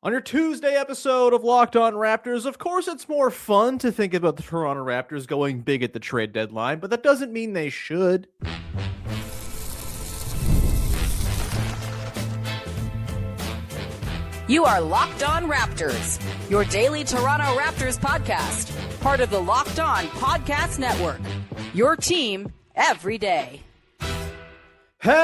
On your Tuesday episode of Locked On Raptors, of course, it's more fun to think about the Toronto Raptors going big at the trade deadline, but that doesn't mean they should. You are Locked On Raptors, your daily Toronto Raptors podcast, part of the Locked On Podcast Network. Your team every day. Hey,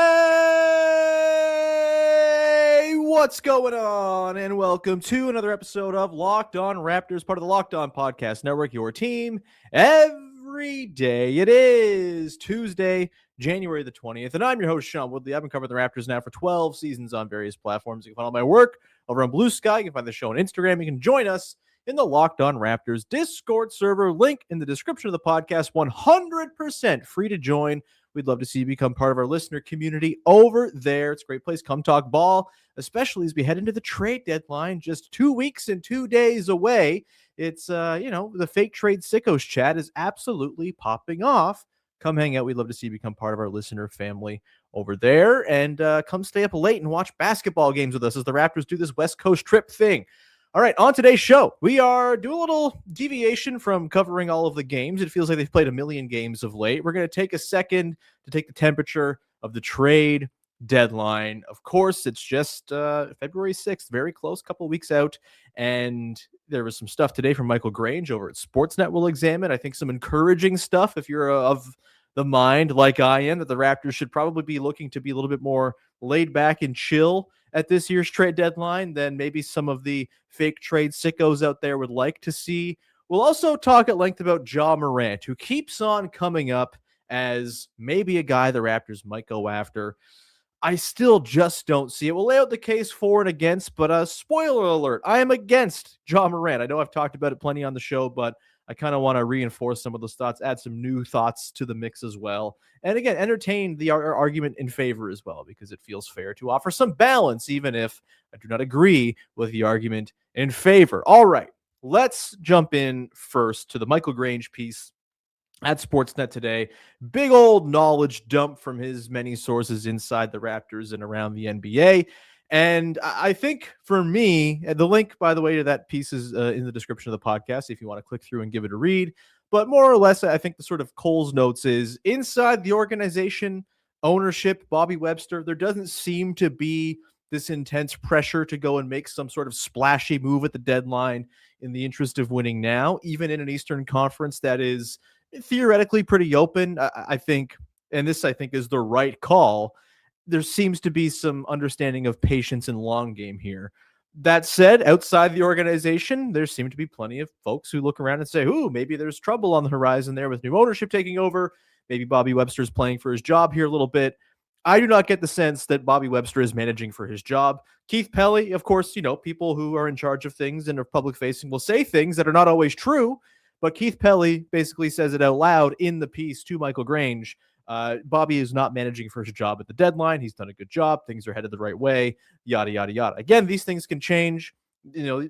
what's going on? And welcome to another episode of Locked On Raptors, part of the Locked On Podcast Network, your team every day. It is Tuesday, January the 20th, and I'm your host, Sean Woodley. I've been covering the Raptors now for 12 seasons on various platforms. You can find all my work over on Blue Sky. You can find the show on Instagram. You can join us in the Locked On Raptors Discord server. Link in the description of the podcast. 100% free to join. We'd love to see you become part of our listener community over there. It's a great place. Come talk ball, especially as we head into the trade deadline, just 2 weeks and 2 days away. It's, the fake trade sickos chat is absolutely popping off. Come hang out. We'd love to see you become part of our listener family over there, and come stay up late and watch basketball games with us as the Raptors do this West Coast trip thing. All right, on today's show, we are doing a little deviation from covering all of the games. It feels like they've played a million games of late. We're going to take a second to take the temperature of the trade deadline. Of course, it's just February 6th, very close, couple weeks out, and there was some stuff today from Michael Grange over at Sportsnet we'll examine. I think some encouraging stuff if you're of the mind, like I am, that the Raptors should probably be looking to be a little bit more laid back and chill at this year's trade deadline than maybe some of the fake trade sickos out there would like to see. We'll also talk at length about Ja Morant, who keeps on coming up as maybe a guy the Raptors might go after. I still just don't see it. We'll lay out the case for and against, but spoiler alert, I am against Ja Morant. I know I've talked about it plenty on the show, but I kind of want to reinforce some of those thoughts, add some new thoughts to the mix as well. And again, entertain the argument in favor as well, because it feels fair to offer some balance, even if I do not agree with the argument in favor. All right, let's jump in first to the Michael Grange piece at Sportsnet today. Big old knowledge dump from his many sources inside the Raptors and around the NBA. And I think for me, the link, by the way, to that piece is in the description of the podcast if you want to click through and give it a read. But more or less, I think the sort of Cole's notes is inside the organization, ownership, Bobby Webster, there doesn't seem to be this intense pressure to go and make some sort of splashy move at the deadline in the interest of winning now, even in an Eastern Conference that is theoretically pretty open. I think, and this I think is the right call, there seems to be some understanding of patience and long game here. That said, outside the organization, there seem to be plenty of folks who look around and say, ooh, maybe there's trouble on the horizon there with new ownership taking over. Maybe Bobby Webster's playing for his job here a little bit. I do not get the sense that Bobby Webster is managing for his job. Keith Pelly, of course, people who are in charge of things and are public facing will say things that are not always true, but Keith Pelly basically says it out loud in the piece to Michael Grange. Bobby is not managing for his job at the deadline. He's done a good job. Things are headed the right way, yada, yada, yada. Again, these things can change.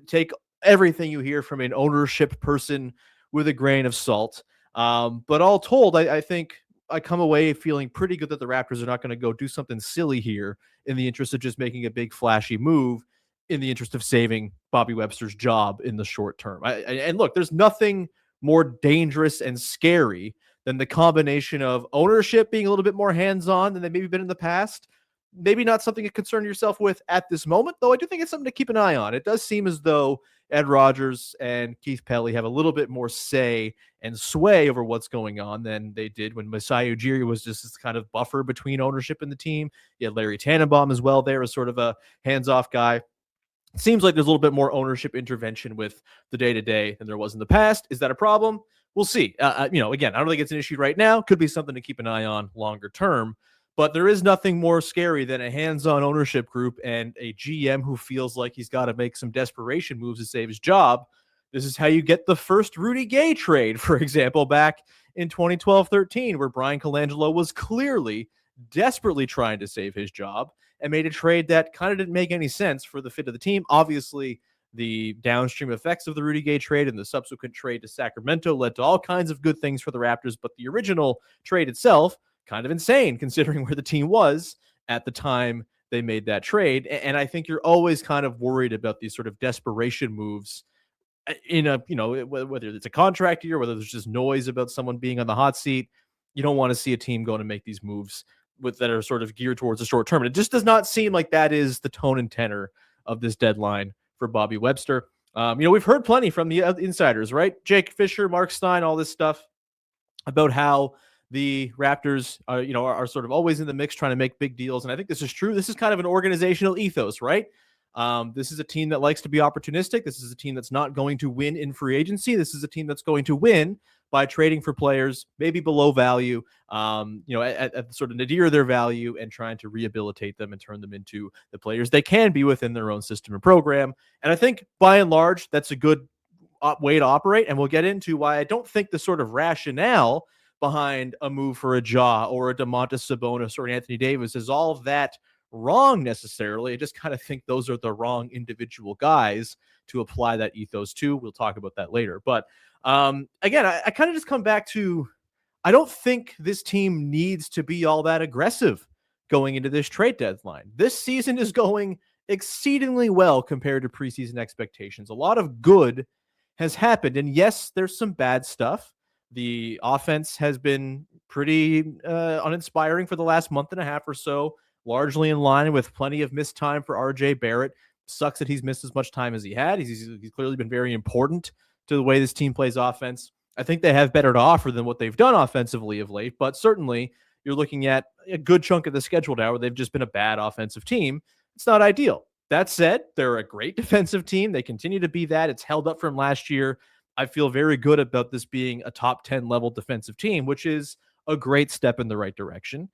Take everything you hear from an ownership person with a grain of salt. But all told, I think I come away feeling pretty good that the Raptors are not going to go do something silly here in the interest of just making a big flashy move in the interest of saving Bobby Webster's job in the short term. And look, there's nothing more dangerous and scary than the combination of ownership being a little bit more hands-on than they maybe been in the past. Maybe not something to concern yourself with at this moment, though I do think it's something to keep an eye on. It does seem as though Ed Rogers and Keith Pelly have a little bit more say and sway over what's going on than they did when Masai Ujiri was just this kind of buffer between ownership and the team. You had Larry Tannenbaum as well there as sort of a hands-off guy. It seems like there's a little bit more ownership intervention with the day-to-day than there was in the past. Is that a problem? We'll see. Again, I don't think it's an issue right now. Could be something to keep an eye on longer term. But there is nothing more scary than a hands-on ownership group and a GM who feels like he's got to make some desperation moves to save his job. This is how you get the first Rudy Gay trade, for example, back in 2012-13, where Brian Colangelo was clearly desperately trying to save his job and made a trade that kind of didn't make any sense for the fit of the team. Obviously, the downstream effects of the Rudy Gay trade and the subsequent trade to Sacramento led to all kinds of good things for the Raptors, but the original trade itself, kind of insane considering where the team was at the time they made that trade. And I think you're always kind of worried about these sort of desperation moves in a, whether it's a contract year, whether there's just noise about someone being on the hot seat. You don't want to see a team going to make these moves that are sort of geared towards the short term. And it just does not seem like that is the tone and tenor of this deadline for Bobby Webster. We've heard plenty from the insiders, right? Jake Fisher, Mark Stein, all this stuff about how the Raptors are sort of always in the mix trying to make big deals. And I think this is true. This is kind of an organizational ethos, right? This is a team that likes to be opportunistic. This is a team that's not going to win in free agency. This is a team that's going to win by trading for players maybe below value, at sort of nadir their value, and trying to rehabilitate them and turn them into the players they can be within their own system and program. And I think by and large, that's a good way to operate. And we'll get into why I don't think the sort of rationale behind a move for a Ja or a Domantas Sabonis or an Anthony Davis is all of that wrong necessarily. I just kind of think those are the wrong individual guys to apply that ethos to. We'll talk about that later. But again, I kind of just come back to, I don't think this team needs to be all that aggressive going into this trade deadline. This season is going exceedingly well compared to preseason expectations. A lot of good has happened. And yes, there's some bad stuff. The offense has been pretty uninspiring for the last month and a half or so, largely in line with plenty of missed time for RJ Barrett. Sucks that he's missed as much time as he had. He's clearly been very important to the way this team plays offense. I think they have better to offer than what they've done offensively of late, but certainly you're looking at a good chunk of the schedule now where they've just been a bad offensive team. It's not ideal. That said, they're a great defensive team. They continue to be that. It's held up from last year. I feel very good about this being a top 10 level defensive team, which is a great step in the right direction.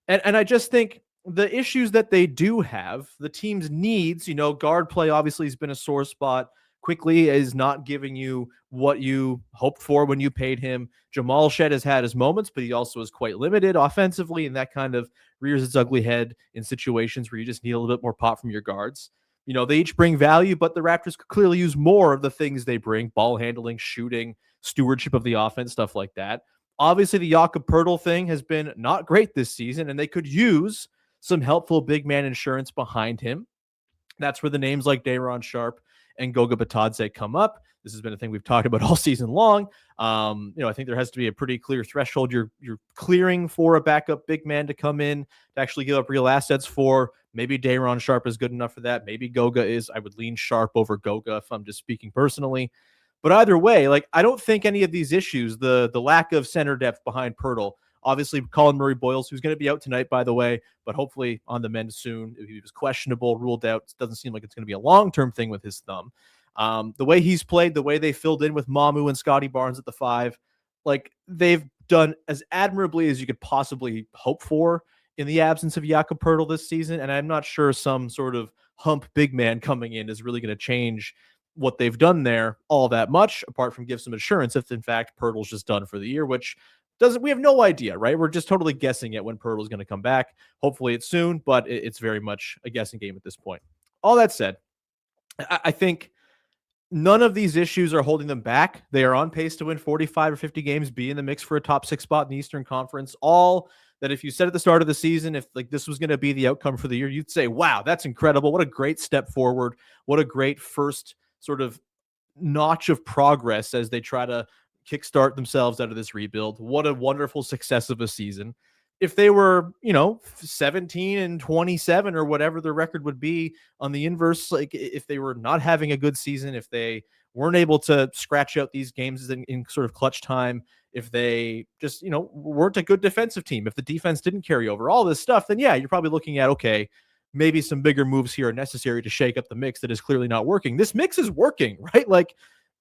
And I just think the issues that they do have, the team's needs, guard play obviously has been a sore spot. Quickly is not giving you what you hoped for when you paid him. Jamal Shed has had his moments, but he also is quite limited offensively, and that kind of rears its ugly head in situations where you just need a little bit more pop from your guards. They each bring value, but the Raptors could clearly use more of the things they bring: ball handling, shooting, stewardship of the offense, stuff like that. Obviously, the Jakob Poeltl thing has been not great this season, and they could use some helpful big man insurance behind him. That's where the names like Day'Ron Sharpe and Goga Bitadze come up. This has been a thing we've talked about all season long. I think there has to be a pretty clear threshold you're clearing for a backup big man to come in to actually give up real assets for. Maybe Day'Ron Sharpe is good enough for that. Maybe Goga is. I would lean Sharpe over Goga if I'm just speaking personally. But either way, I don't think any of these issues, the lack of center depth behind Poeltl, obviously Collin Murray-Boyles, who's going to be out tonight, by the way, but hopefully on the mend soon. He was questionable, ruled out. It doesn't seem like it's going to be a long-term thing with his thumb. The way he's played, the way they filled in with Mamu and Scottie Barnes at the 5, they've done as admirably as you could possibly hope for in the absence of Jakob Poeltl this season. And I'm not sure some sort of hump big man coming in is really going to change what they've done there all that much, apart from give some assurance if in fact Poeltl's just done for the year, which we have no idea, right? We're just totally guessing at when Poeltl's going to come back. Hopefully it's soon, but it's very much a guessing game at this point. All that said, I think none of these issues are holding them back. They are on pace to win 45 or 50 games, be in the mix for a top 6 spot in the Eastern Conference. All that if you said at the start of the season, if this was going to be the outcome for the year, you'd say, wow, that's incredible. What a great step forward. What a great first sort of notch of progress as they try to kickstart themselves out of this rebuild. What a wonderful success of a season. If they were, 17-27 or whatever the record would be on the inverse, if they were not having a good season, if they weren't able to scratch out these games in sort of clutch time, if they just, weren't a good defensive team, if the defense didn't carry over, all this stuff, then yeah, you're probably looking at, okay, maybe some bigger moves here are necessary to shake up the mix that is clearly not working. This mix is working, right?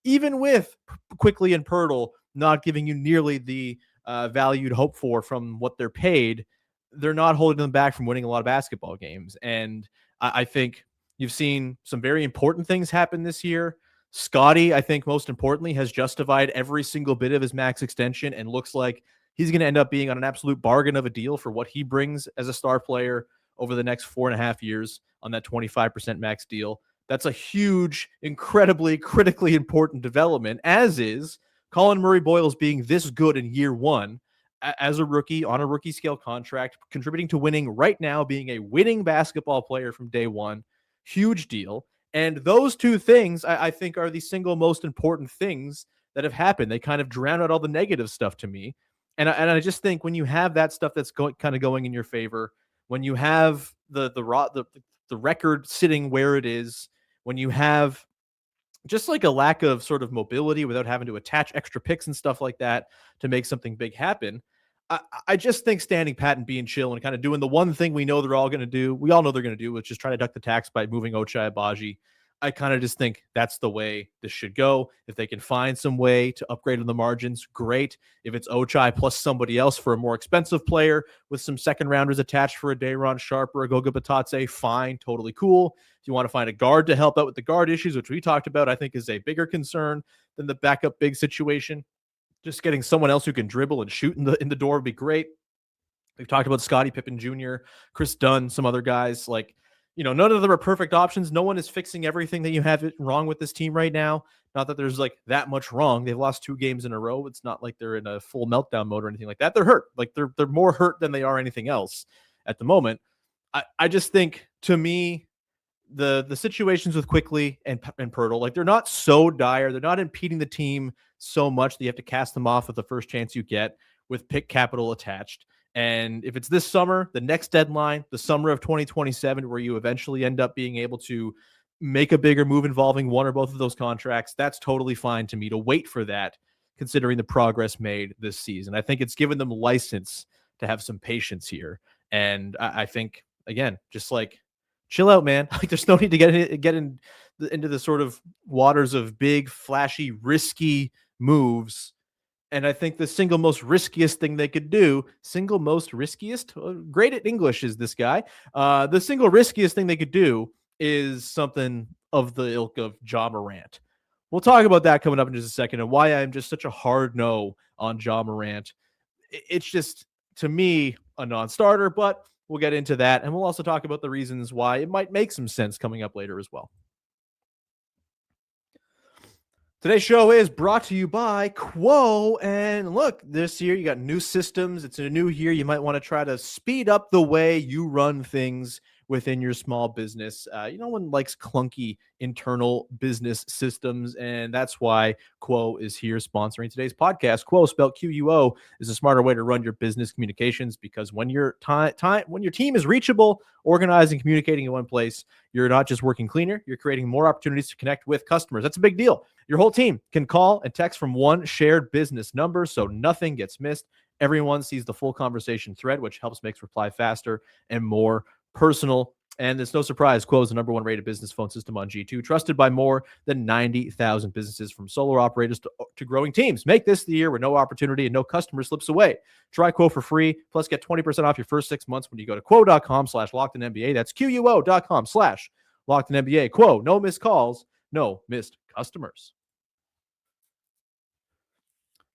Even with Quickly and Poeltl not giving you nearly the value you'd hope for from what they're paid, they're not holding them back from winning a lot of basketball games. And I think you've seen some very important things happen this year. Scottie, I think most importantly, has justified every single bit of his max extension and looks like he's going to end up being on an absolute bargain of a deal for what he brings as a star player over the next 4.5 years on that 25% max deal. That's a huge, incredibly, critically important development, as is Collin Murray-Boyles being this good in year one as a rookie on a rookie scale contract, contributing to winning right now, being a winning basketball player from day one. Huge deal. And those two things, I think, are the single most important things that have happened. They kind of drown out all the negative stuff to me. And I just think when you have that stuff that's kind of going in your favor, when you have the record sitting where it is, when you have just like a lack of sort of mobility without having to attach extra picks and stuff like that to make something big happen. I just think standing pat and being chill and kind of doing the one thing we know they're all going to do. We all know they're going to do, which is try to duck the tax by moving Ochai Agbaji. I kind of just think that's the way this should go. If they can find some way to upgrade on the margins, great. If it's Ochai plus somebody else for a more expensive player with some second rounders attached for a Day'Ron Sharp or a Goga Batadze, fine, totally cool. If you want to find a guard to help out with the guard issues, which we talked about, I think is a bigger concern than the backup big situation. Just getting someone else who can dribble and shoot in the door would be great. We've talked about Scottie Pippen Jr., Chris Dunn, some other guys. Like, none of them are perfect options. No one is fixing everything that you have wrong with this team right now. Not that there's like that much wrong. They've lost 2 games in a row. It's not like they're in a full meltdown mode or anything like that. They're hurt. Like they're more hurt than they are anything else at the moment. I just think, to me, the situations with Quickly and Pirtle, like, they're not so dire. They're not impeding the team so much that you have to cast them off at the first chance you get with pick capital attached. And if it's this summer, the next deadline, the summer of 2027, where you eventually end up being able to make a bigger move involving one or both of those contracts, that's totally fine to me to wait for that, considering the progress made this season. I think it's given them license to have some patience here. And I think, again, just like, chill out, man. Like, there's no need to get into the sort of waters of big, flashy, risky moves. And I think the single most riskiest thing they could do, great at English is this guy. The single riskiest thing they could do is something of the ilk of Ja Morant. We'll talk about that coming up in just a second, and why I'm just such a hard no on Ja Morant. It's just, to me, a non-starter, but we'll get into that. And we'll also talk about the reasons why it might make some sense coming up later as well. Today's show is brought to you by Quo. And look, this year you got new systems. It's a new year. You might want to try to speed up the way you run things within your small business. No one likes clunky internal business systems, and that's why Quo is here sponsoring today's podcast. Quo, spelled Quo, is a smarter way to run your business communications, because when your when your team is reachable, organized, and communicating in one place, you're not just working cleaner, you're creating more opportunities to connect with customers. That's a big deal. Your whole team can call and text from one shared business number, so nothing gets missed. Everyone sees the full conversation thread, which helps make reply faster and more personal. And it's no surprise, Quo is the #1 rated business phone system on G2, trusted by more than 90,000 businesses, from solo operators to growing teams. Make this the year where no opportunity and no customer slips away. Try Quo for free, plus get 20% off your first 6 months when you go to quo.com/lockedinNBA. That's quo.com/lockedinNBA. Quo, no missed calls, no missed customers.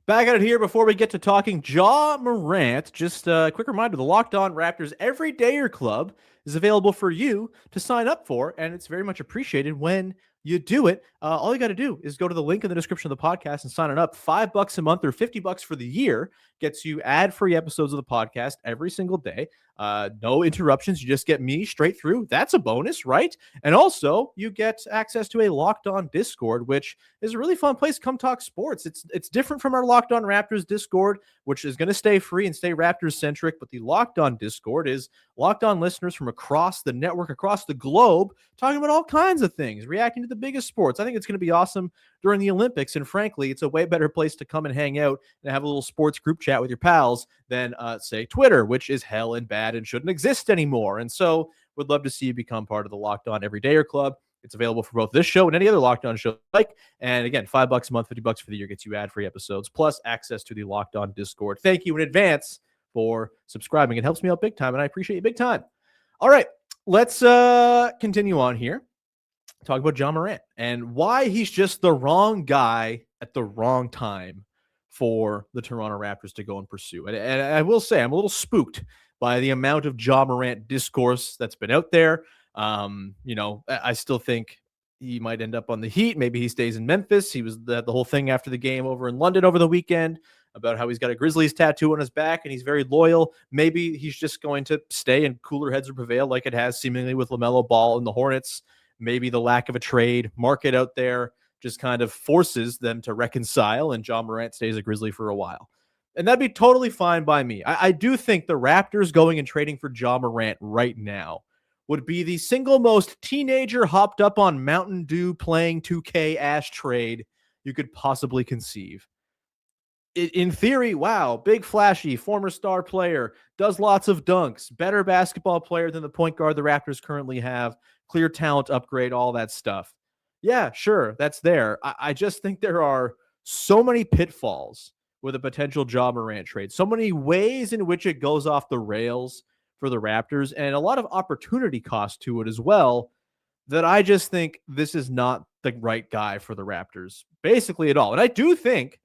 Back at it here before we get to talking Ja Morant. Just a quick reminder, the Locked On Raptors Everydayer Club is available for you to sign up for, and it's very much appreciated when you do it. All you got to do is go to the link in the description of the podcast and sign it up. $5 a month or $50 for the year gets you ad-free episodes of the podcast every single day. No interruptions. You just get me straight through. That's a bonus, right? And also, you get access to a Locked On Discord, which is a really fun place to come talk sports. It's different from our Locked On Raptors Discord, which is going to stay free and stay Raptors-centric. But the Locked On Discord is Locked On listeners from across the network, across the globe, talking about all kinds of things, reacting to the biggest sports. I think it's going to be awesome during the Olympics. And frankly, it's a way better place to come and hang out and have a little sports group chat with your pals than, say, Twitter, which is hell and bad and shouldn't exist anymore. And so would love to see you become part of the Locked On Everydayer Club. It's available for both this show and any other Locked On show. And again, $5 a month, $50 for the year gets you ad-free episodes, plus access to the Locked On Discord. Thank you in advance for subscribing. It helps me out big time, and I appreciate you big time. All right, let's continue on here. Talk about Ja Morant and why he's just the wrong guy at the wrong time for the Toronto Raptors to go and pursue. And I will say, I'm a little spooked by the amount of Ja Morant discourse that's been out there. I still think he might end up on the Heat. Maybe he stays in Memphis. He was the whole thing after the game over in London over the weekend about how he's got a Grizzlies tattoo on his back and he's very loyal. Maybe he's just going to stay and cooler heads will prevail like it has seemingly with LaMelo Ball and the Hornets. Maybe the lack of a trade market out there just kind of forces them to reconcile and Ja Morant stays a Grizzly for a while. And that'd be totally fine by me. I do think the Raptors going and trading for Ja Morant right now would be the single most teenager hopped up on Mountain Dew playing 2K ash trade you could possibly conceive. In theory, wow, big flashy, former star player, does lots of dunks, better basketball player than the point guard the Raptors currently have, clear talent upgrade, all that stuff. Yeah, sure, that's there. I just think there are so many pitfalls with a potential Ja Morant trade, so many ways in which it goes off the rails for the Raptors, and a lot of opportunity cost to it as well, that I just think this is not the right guy for the Raptors, basically at all. And I do think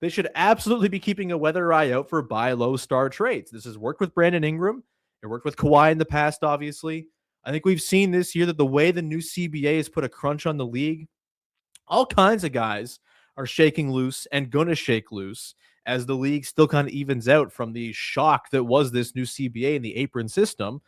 they should absolutely be keeping a weather eye out for buy low star trades. This has worked with Brandon Ingram. It worked with Kawhi in the past, obviously. I think we've seen this year that the way the new CBA has put a crunch on the league, all kinds of guys are shaking loose and going to shake loose as the league still kind of evens out from the shock that was this new CBA and the apron system.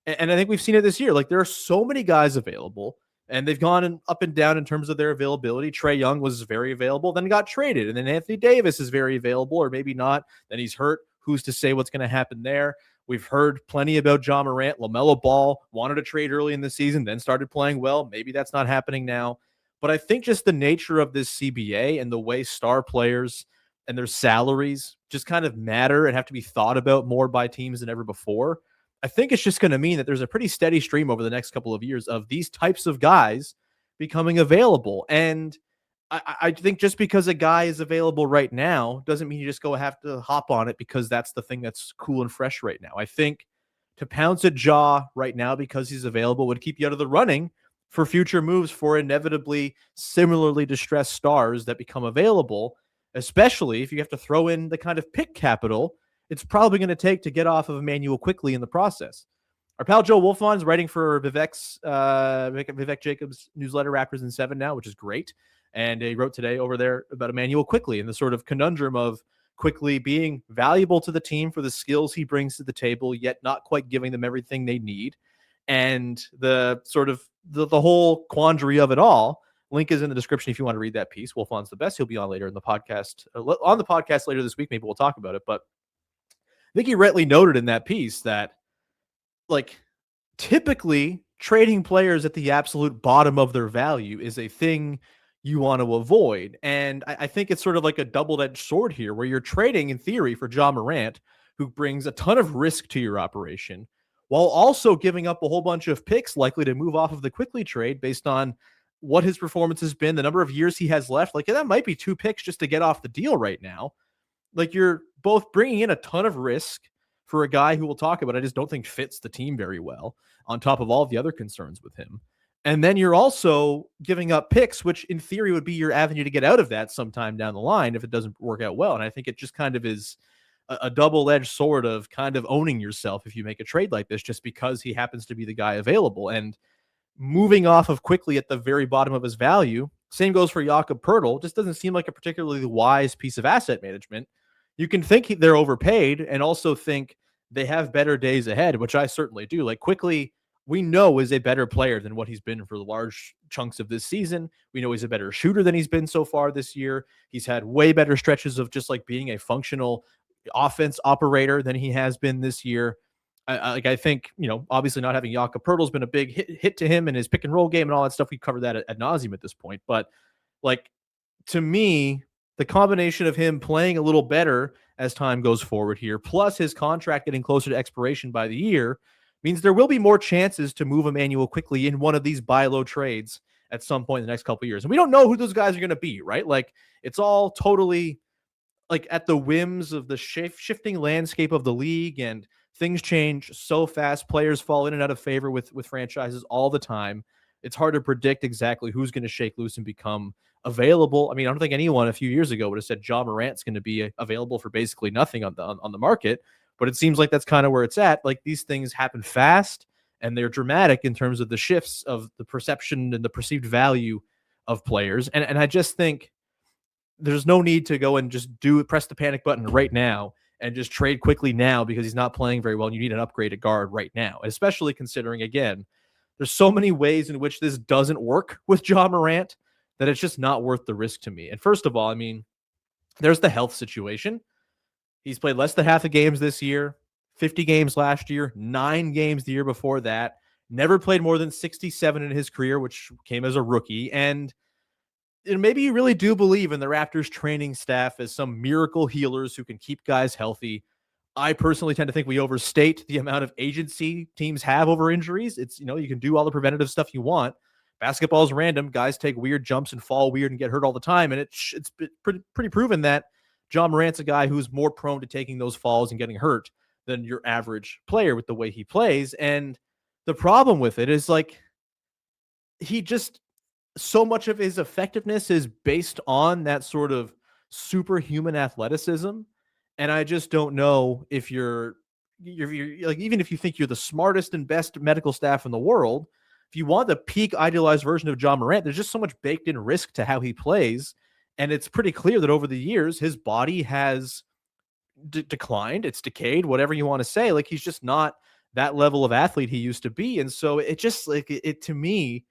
And I think we've seen it this year. Like, there are so many guys available, and they've gone up and down in terms of their availability. Trae Young was very available, then got traded. And then Anthony Davis is very available, or maybe not. Then he's hurt. Who's to say what's going to happen there? We've heard plenty about Ja Morant. LaMelo Ball wanted a trade early in the season, then started playing well. Maybe that's not happening now. But I think just the nature of this CBA and the way star players and their salaries just kind of matter and have to be thought about more by teams than ever before, I think it's just going to mean that there's a pretty steady stream over the next couple of years of these types of guys becoming available. And I think just because a guy is available right now doesn't mean you just have to hop on it because that's the thing that's cool and fresh right now. I think to pounce at Ja right now because he's available would keep you out of the running for future moves for inevitably similarly distressed stars that become available, especially if you have to throw in the kind of pick capital it's probably going to take to get off of Emmanuel quickly in the process. Our pal Joe Wolfond is writing for Vivek Jacobs' newsletter, Raptors in 7 now, which is great. And he wrote today over there about Emmanuel Quickly and the sort of conundrum of Quickly being valuable to the team for the skills he brings to the table, yet not quite giving them everything they need. And the sort of the whole quandary of it all. Link is in the description if you want to read that piece. Wolfond's the best. He'll be on later in the podcast. On the podcast later this week, maybe we'll talk about it. But I think he rightly noted in that piece that, like, typically trading players at the absolute bottom of their value is a thing you want to avoid. And I think it's sort of like a double-edged sword here where you're trading, in theory, for Ja Morant, who brings a ton of risk to your operation, while also giving up a whole bunch of picks likely to move off of the Quickly trade based on what his performance has been, the number of years he has left. Like, that might be 2 picks just to get off the deal right now. Like, you're both bringing in a ton of risk for a guy who we'll talk about, I just don't think fits the team very well, on top of all of the other concerns with him. And then you're also giving up picks, which in theory would be your avenue to get out of that sometime down the line if it doesn't work out well. And I think it just kind of is a double-edged sword of kind of owning yourself if you make a trade like this, just because he happens to be the guy available. And moving off of Quickly at the very bottom of his value, same goes for Jakob Poeltl, just doesn't seem like a particularly wise piece of asset management. You can think they're overpaid and also think they have better days ahead, which I certainly do. Like, Quickly, we know is a better player than what he's been for the large chunks of this season. We know he's a better shooter than he's been so far this year. He's had way better stretches of just like being a functional offense operator than he has been this year. I think, obviously not having Jakob Poeltl has been a big hit to him and his pick and roll game and all that stuff. We covered that ad nauseum at this point. But, like, to me, the combination of him playing a little better as time goes forward here, plus his contract getting closer to expiration by the year, means there will be more chances to move Emmanuel Quickly in one of these buy low trades at some point in the next couple of years. And we don't know who those guys are going to be, right? Like, it's all totally like at the whims of the shifting landscape of the league, and things change so fast. Players fall in and out of favor with franchises all the time. It's hard to predict exactly who's going to shake loose and become available. I mean, I don't think anyone a few years ago would have said Ja Morant's going to be available for basically nothing on the market, but it seems like that's kind of where it's at. Like, these things happen fast and they're dramatic in terms of the shifts of the perception and the perceived value of players. And I just think there's no need to go and just press the panic button right now and just trade quickly now because he's not playing very well and you need an upgraded guard right now, especially considering, again, there's so many ways in which this doesn't work with Ja Morant that it's just not worth the risk to me. And first of all, I mean, there's the health situation. He's played less than half the games this year, 50 games last year, 9 games the year before that, never played more than 67 in his career, which came as a rookie. And maybe you really do believe in the Raptors training staff as some miracle healers who can keep guys healthy. I personally tend to think we overstate the amount of agency teams have over injuries. It's, you can do all the preventative stuff you want. Basketball is random. Guys take weird jumps and fall weird and get hurt all the time. And it's pretty proven that Ja Morant's a guy who's more prone to taking those falls and getting hurt than your average player with the way he plays. And the problem with it is, like, he just, so much of his effectiveness is based on that sort of superhuman athleticism. And I just don't know if you're like, even if you think you're the smartest and best medical staff in the world, if you want the peak idealized version of Ja Morant, there's just so much baked in risk to how he plays. And it's pretty clear that over the years, his body has declined. It's decayed, whatever you want to say. Like, he's just not that level of athlete he used to be. And so it just, like, it to me,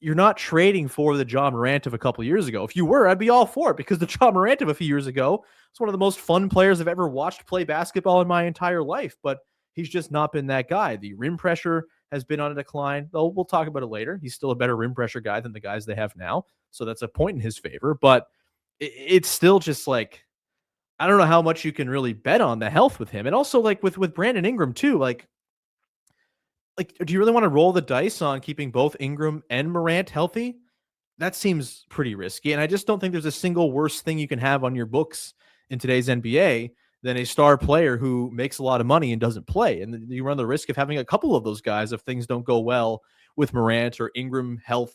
you're not trading for the Ja Morant of a couple years ago. If you were, I'd be all for it, because the Ja Morant of a few years ago was one of the most fun players I've ever watched play basketball in my entire life. But he's just not been that guy. The rim pressure has been on a decline, though we'll talk about it later. He's still a better rim pressure guy than the guys they have now. So that's a point in his favor. But it's still just like, I don't know how much you can really bet on the health with him. And also, like, with Brandon Ingram too, like, do you really want to roll the dice on keeping both Ingram and Morant healthy? That seems pretty risky. And I just don't think there's a single worse thing you can have on your books in today's NBA than a star player who makes a lot of money and doesn't play. And you run the risk of having a couple of those guys if things don't go well with Morant, or Ingram health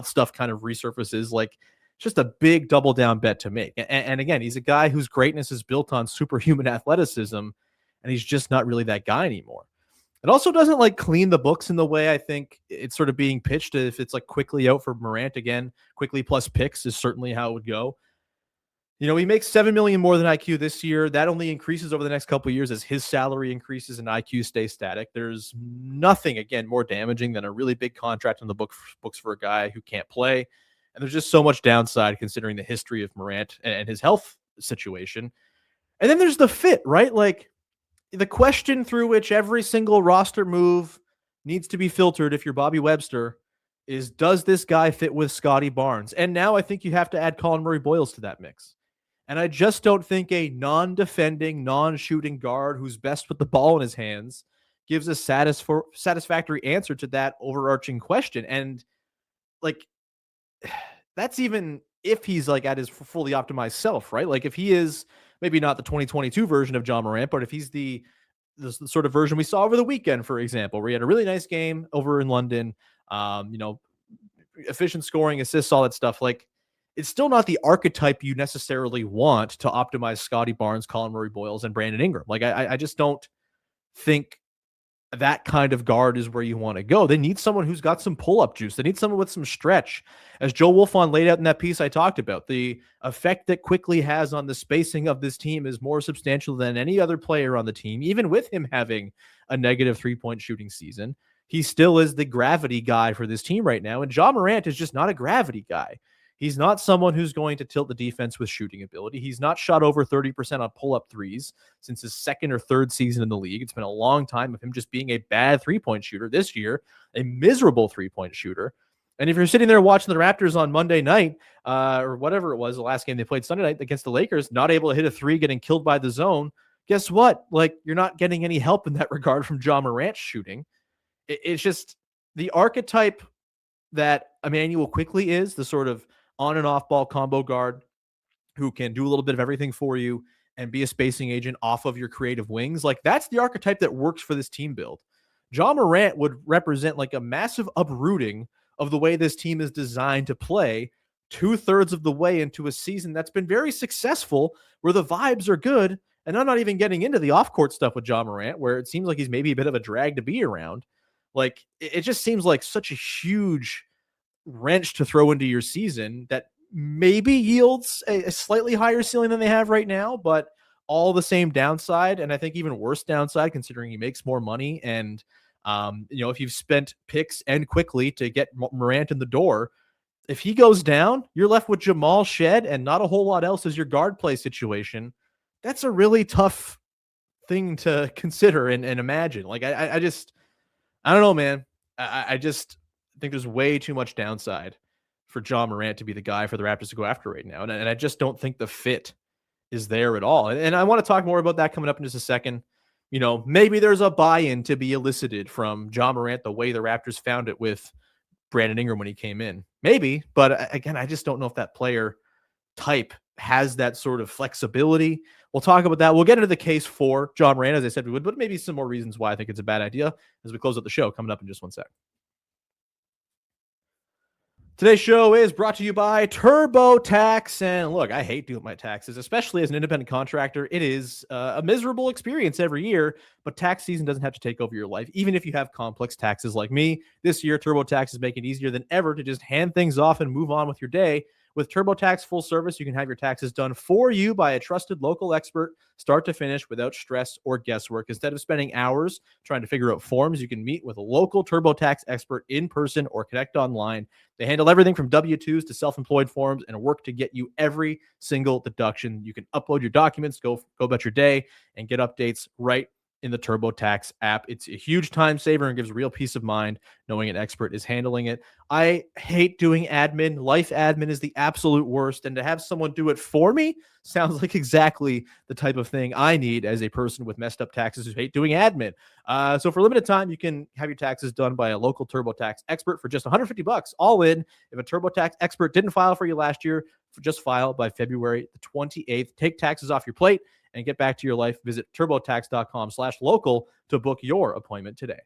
stuff kind of resurfaces. Like, it's just a big double down bet to make. And again, he's a guy whose greatness is built on superhuman athleticism, and he's just not really that guy anymore. It also doesn't, like, clean the books in the way I think it's sort of being pitched. If it's like quickly out for Morant again, quickly plus picks is certainly how it would go. He makes $7 million more than IQ this year. That only increases over the next couple of years as his salary increases and IQ stays static. There's nothing, again, more damaging than a really big contract on the books for a guy who can't play. And there's just so much downside considering the history of Morant and his health situation. And then there's the fit, right? Like, the question through which every single roster move needs to be filtered if you're Bobby Webster is, does this guy fit with Scottie Barnes? And now I think you have to add Collin Murray-Boyles to that mix. And I just don't think a non-defending, non-shooting guard who's best with the ball in his hands gives a satisfactory answer to that overarching question. And, like, that's even if he's, like, at his fully optimized self, right? Like, if he is maybe not the 2022 version of Ja Morant, but if he's the sort of version we saw over the weekend, for example, where he had a really nice game over in London, efficient scoring, assists, all that stuff, like, it's still not the archetype you necessarily want to optimize Scottie Barnes, Collin Murray-Boyles, and Brandon Ingram. Like, I just don't think that kind of guard is where you want to go. They need someone who's got some pull-up juice. They need someone with some stretch. As Joe Wolfond laid out in that piece I talked about, the effect that Quickly has on the spacing of this team is more substantial than any other player on the team. Even with him having a negative three-point shooting season, he still is the gravity guy for this team right now. And Ja Morant is just not a gravity guy. He's not someone who's going to tilt the defense with shooting ability. He's not shot over 30% on pull-up threes since his second or third season in the league. It's been a long time of him just being a bad three-point shooter. This year, a miserable three-point shooter. And if you're sitting there watching the Raptors on Monday night, or whatever it was, the last game they played Sunday night against the Lakers, not able to hit a three, getting killed by the zone, guess what? Like, you're not getting any help in that regard from Ja Morant's shooting. It's just the archetype that Emmanuel Quickly is, the sort of on and off ball combo guard who can do a little bit of everything for you and be a spacing agent off of your creative wings. Like, that's the archetype that works for this team build. Ja Morant would represent, like, a massive uprooting of the way this team is designed to play 2/3 of the way into a season that's been very successful, where the vibes are good. And I'm not even getting into the off-court stuff with Ja Morant, where it seems like he's maybe a bit of a drag to be around. Like, it just seems like such a huge wrench to throw into your season that maybe yields a slightly higher ceiling than they have right now, but all the same downside. And I think even worse downside, considering he makes more money. And, if you've spent picks and quickly to get Morant in the door, if he goes down, you're left with Jamal Shed and not a whole lot else as your guard play situation. That's a really tough thing to consider and imagine. Like, I don't know, man. I just think there's way too much downside for Ja Morant to be the guy for the Raptors to go after right now. And I just don't think the fit is there at all. And I want to talk more about that coming up in just a second. Maybe there's a buy-in to be elicited from Ja Morant the way the Raptors found it with Brandon Ingram when he came in. Maybe, but again, I just don't know if that player type has that sort of flexibility. We'll talk about that. We'll get into the case for Ja Morant, as I said we would, but maybe some more reasons why I think it's a bad idea as we close out the show coming up in just one sec. Today's show is brought to you by TurboTax. And look, I hate doing my taxes, especially as an independent contractor. It is a miserable experience every year, but tax season doesn't have to take over your life, even if you have complex taxes like me. This year, TurboTax is making it easier than ever to just hand things off and move on with your day. With TurboTax full service, you can have your taxes done for you by a trusted local expert, start to finish, without stress or guesswork. Instead of spending hours trying to figure out forms, you can meet with a local TurboTax expert in person or connect online. They handle everything from W-2s to self-employed forms and work to get you every single deduction. You can upload your documents, go about your day, and get updates right in the TurboTax app. It's a huge time saver and gives real peace of mind knowing an expert is handling it. I hate doing admin. Life admin is the absolute worst, and to have someone do it for me sounds like exactly the type of thing I need as a person with messed up taxes who hate doing admin. So for a limited time, you can have your taxes done by a local TurboTax expert for just $150 all in. If a TurboTax expert didn't file for you last year, just file by February the 28th. Take taxes off your plate and get back to your life. Visit turbotax.com/local to book your appointment today.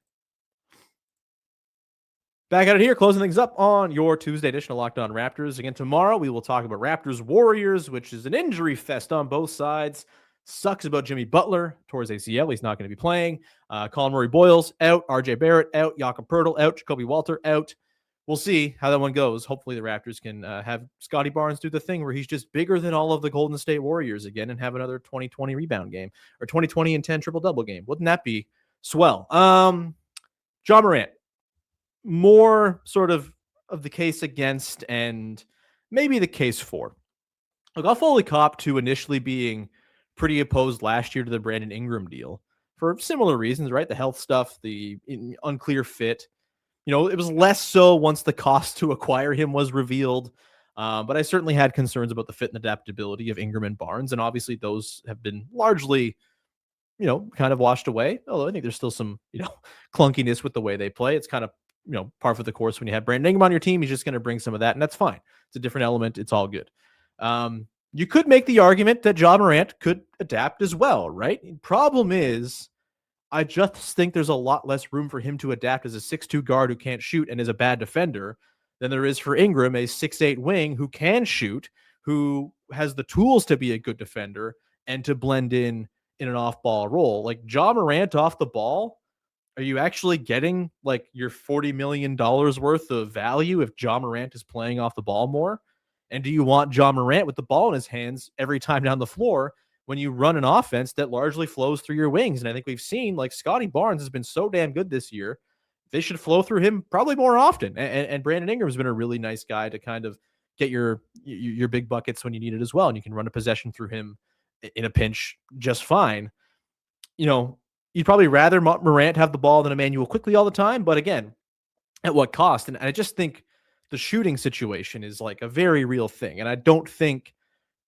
Back at it here, closing things up on your Tuesday edition of Locked On Raptors. Again, tomorrow we will talk about Raptors Warriors, which is an injury fest on both sides. Sucks about Jimmy Butler towards ACL. He's not going to be playing. Collin Murray-Boyles out. RJ Barrett out. Jakob Poeltl out. Jacoby Walter out. We'll see how that one goes. Hopefully the Raptors can have Scottie Barnes do the thing where he's just bigger than all of the Golden State Warriors again and have another 20-20 rebound game or 20-20 and 10 triple-double game. Wouldn't that be swell? Ja Morant, more sort of the case against and maybe the case for. Look, I'll fully cop to initially being pretty opposed last year to the Brandon Ingram deal for similar reasons, right? The health stuff, the unclear fit. It was less so once the cost to acquire him was revealed. But I certainly had concerns about the fit and adaptability of Ingram and Barnes. And obviously those have been largely, kind of washed away. Although I think there's still some, clunkiness with the way they play. It's kind of, par for the course when you have Brandon Ingram on your team. He's just going to bring some of that, and that's fine. It's a different element. It's all good. You could make the argument that Ja Morant could adapt as well, right? Problem is, I just think there's a lot less room for him to adapt as a 6'2 guard who can't shoot and is a bad defender than there is for Ingram, a 6'8 wing who can shoot, who has the tools to be a good defender and to blend in an off-ball role. Like Ja Morant off the ball, are you actually getting like your $40 million worth of value if Ja Morant is playing off the ball more? And do you want Ja Morant with the ball in his hands every time down the floor when you run an offense that largely flows through your wings? And I think we've seen like Scottie Barnes has been so damn good this year. They should flow through him probably more often. And Brandon Ingram has been a really nice guy to kind of get your big buckets when you need it as well. And you can run a possession through him in a pinch just fine. You'd probably rather Morant have the ball than Emmanuel Quickly all the time. But again, at what cost? And I just think the shooting situation is like a very real thing. And I don't think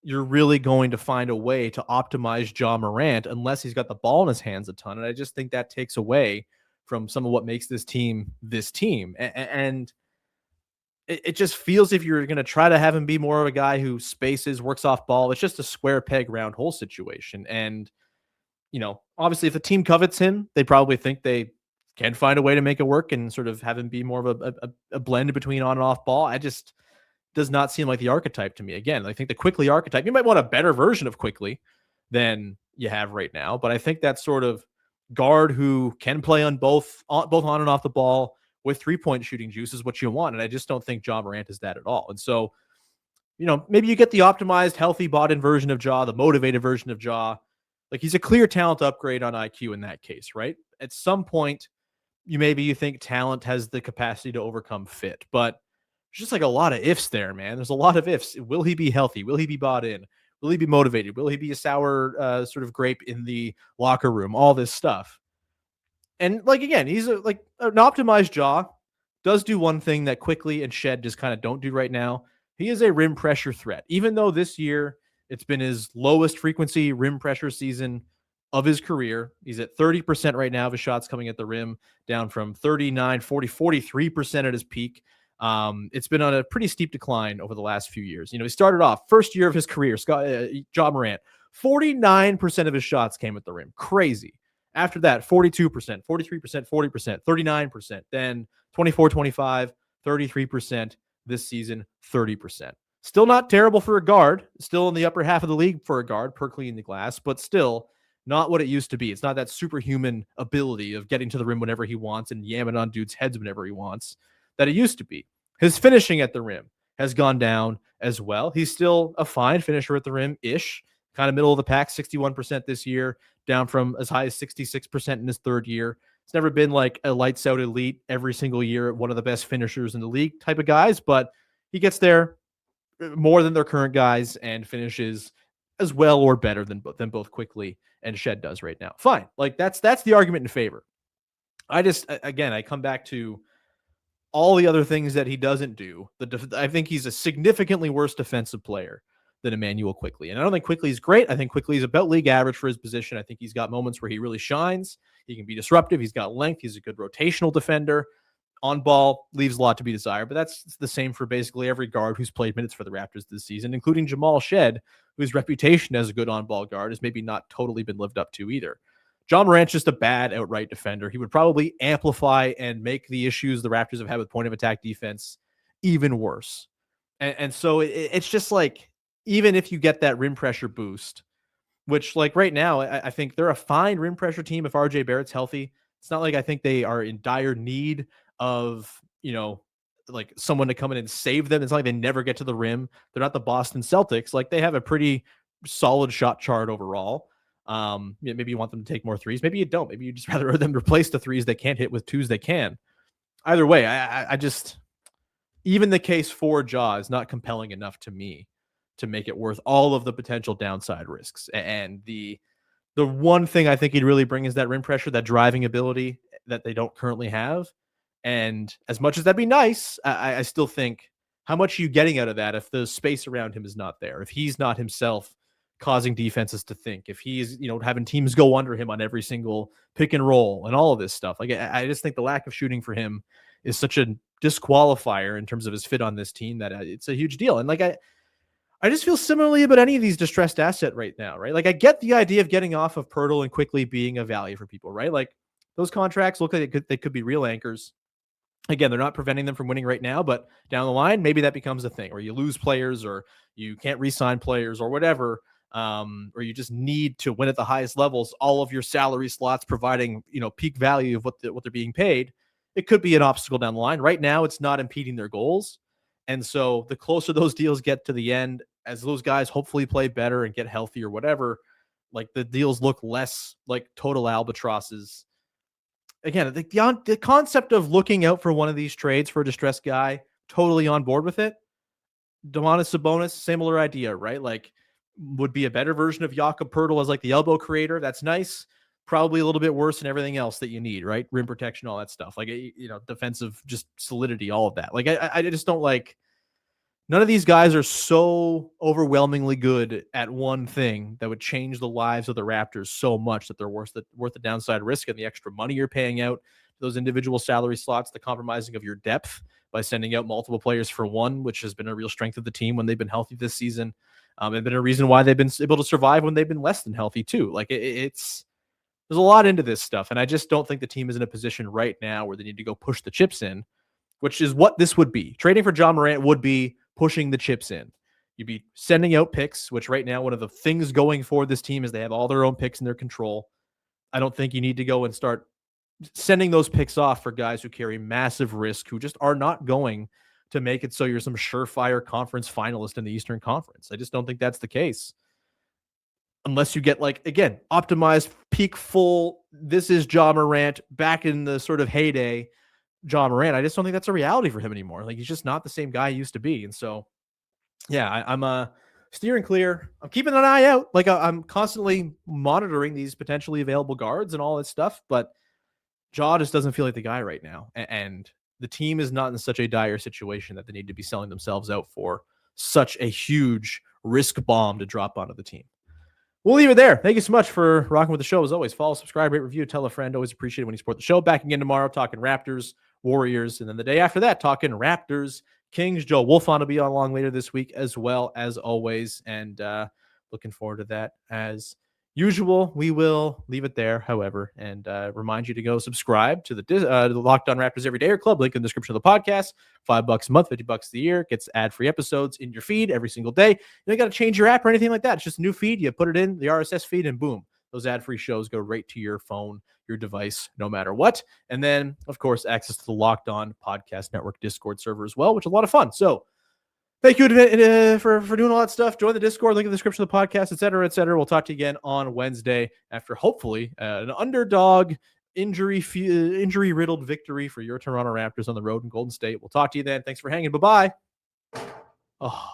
you're really going to find a way to optimize Ja Morant unless he's got the ball in his hands a ton. And I just think that takes away from some of what makes this team. And it just feels if you're going to try to have him be more of a guy who spaces, works off ball, it's just a square peg round hole situation. And, obviously if the team covets him, they probably think they can find a way to make it work and sort of have him be more of a blend between on and off ball. I just does not seem like the archetype to me. Again, I think the Quickly archetype, you might want a better version of Quickly than you have right now, but I think that sort of guard who can play on both on and off the ball with 3-point shooting juice is what you want. And I just don't think Ja Morant is that at all. And so maybe you get the optimized, healthy, bought-in version of Ja, the motivated version of Ja. Like, he's a clear talent upgrade on IQ in that case, right? At some point, you think talent has the capacity to overcome fit, but there's just like a lot of ifs there, man. There's a lot of ifs. Will he be healthy? Will he be bought in? Will he be motivated? Will he be a sour sort of grape in the locker room? All this stuff. And like, again, he's like an optimized Ja. Does do one thing that Quickly and Shed just kind of don't do right now. He is a rim pressure threat, even though this year it's been his lowest frequency rim pressure season of his career. He's at 30% right now of his shots coming at the rim, down from 39, 40, 43% at his peak. It's been on a pretty steep decline over the last few years. He started off first year of his career, Ja Morant, 49% of his shots came at the rim. Crazy. After that, 42%, 43%, 40%, 39%, then 24, 25, 33% this season, 30%. Still not terrible for a guard, still in the upper half of the league for a guard per clean the glass, but still not what it used to be. It's not that superhuman ability of getting to the rim whenever he wants and yamming on dudes' heads whenever he wants that it used to be. His finishing at the rim has gone down as well. He's still a fine finisher at the rim-ish, kind of middle of the pack, 61% this year, down from as high as 66% in his third year. It's never been like a lights out elite every single year, one of the best finishers in the league type of guys, but he gets there more than their current guys and finishes as well or better than both Quickly and Shed does right now. Fine. Like, that's the argument in favor. I come back to all the other things that he doesn't do. I think he's a significantly worse defensive player than Emmanuel Quickly. And I don't think Quickly is great. I think Quickly is about league average for his position. I think he's got moments where he really shines. He can be disruptive. He's got length. He's a good rotational defender. On ball, leaves a lot to be desired, but that's the same for basically every guard who's played minutes for the Raptors this season, including Jamal Shed, whose reputation as a good on-ball guard has maybe not totally been lived up to either. Ja Morant's just a bad outright defender. He would probably amplify and make the issues the Raptors have had with point of attack defense even worse. And so it's just like, even if you get that rim pressure boost, which like right now, I think they're a fine rim pressure team if RJ Barrett's healthy. It's not like I think they are in dire need of, like someone to come in and save them. It's not like they never get to the rim. They're not the Boston Celtics. Like, they have a pretty solid shot chart overall. Maybe you want them to take more threes. Maybe you don't. Maybe you just rather them replace the threes they can't hit with twos they can. Either way, I just, even the case for Ja is not compelling enough to me to make it worth all of the potential downside risks. And the one thing I think he'd really bring is that rim pressure, that driving ability that they don't currently have. And as much as that'd be nice, I still think, how much are you getting out of that if the space around him is not there? If he's not himself causing defenses to think, if he's, having teams go under him on every single pick and roll and all of this stuff. Like, I just think the lack of shooting for him is such a disqualifier in terms of his fit on this team that it's a huge deal. And like, I just feel similarly about any of these distressed asset right now, right? Like, I get the idea of getting off of Pirtle and Quickly being a value for people, right? Like, those contracts look like they could be real anchors. Again, they're not preventing them from winning right now, but down the line, maybe that becomes a thing, or you lose players, or you can't re-sign players, or whatever, or you just need to win at the highest levels. All of your salary slots providing, peak value of what they're being paid. It could be an obstacle down the line. Right now, it's not impeding their goals, and so the closer those deals get to the end, as those guys hopefully play better and get healthy or whatever, like, the deals look less like total albatrosses. Again, the concept of looking out for one of these trades for a distressed guy, totally on board with it. Domantas Sabonis, similar idea, right? Like, would be a better version of Jakob Poeltl as like the elbow creator. That's nice. Probably a little bit worse than everything else that you need, right? Rim protection, all that stuff. Like, defensive, just solidity, all of that. Like, I just don't like, none of these guys are so overwhelmingly good at one thing that would change the lives of the Raptors so much that they're worth the downside risk and the extra money you're paying out to those individual salary slots, the compromising of your depth by sending out multiple players for one, which has been a real strength of the team when they've been healthy this season. And been a reason why they've been able to survive when they've been less than healthy too. Like, there's a lot into this stuff. And I just don't think the team is in a position right now where they need to go push the chips in, which is what this would be. Trading for Ja Morant would be pushing the chips in. You'd be sending out picks, which right now, one of the things going for this team is they have all their own picks in their control. I don't think you need to go and start sending those picks off for guys who carry massive risk, who just are not going to make it so you're some surefire conference finalist in the Eastern Conference. I just don't think that's the case. Unless you get, like, again, optimized, peak full, this is Ja Morant back in the sort of heyday Ja Morant. I just don't think that's a reality for him anymore. Like, he's just not the same guy he used to be. And so, yeah, I'm steering clear. I'm keeping an eye out. Like, I'm constantly monitoring these potentially available guards and all that stuff. But Ja just doesn't feel like the guy right now. And the team is not in such a dire situation that they need to be selling themselves out for such a huge risk bomb to drop onto the team. We'll leave it there. Thank you so much for rocking with the show. As always, follow, subscribe, rate, review, tell a friend. Always appreciate it when you support the show. Back again tomorrow, talking Raptors, Warriors, and then the day after that, talking Raptors, Kings. Joe Wolfon will be on along later this week as well, as always, and looking forward to that as usual. We will leave it there, however, and remind you to go subscribe to the Locked On Raptors Every Day or Club, link in the description of the podcast. $5 a month, $50 a year, gets ad-free episodes in your feed every single day. You don't got to change your app or anything like that. It's just a new feed. You put it in the RSS feed, and boom, those ad-free shows go right to your phone, your device, no matter what. And then, of course, access to the Locked On Podcast Network Discord server as well, which is a lot of fun. So thank you for doing all that stuff. Join the Discord, link in the description of the podcast, et cetera, et cetera. We'll talk to you again on Wednesday after hopefully an underdog injury-riddled victory for your Toronto Raptors on the road in Golden State. We'll talk to you then. Thanks for hanging. Bye-bye. Oh.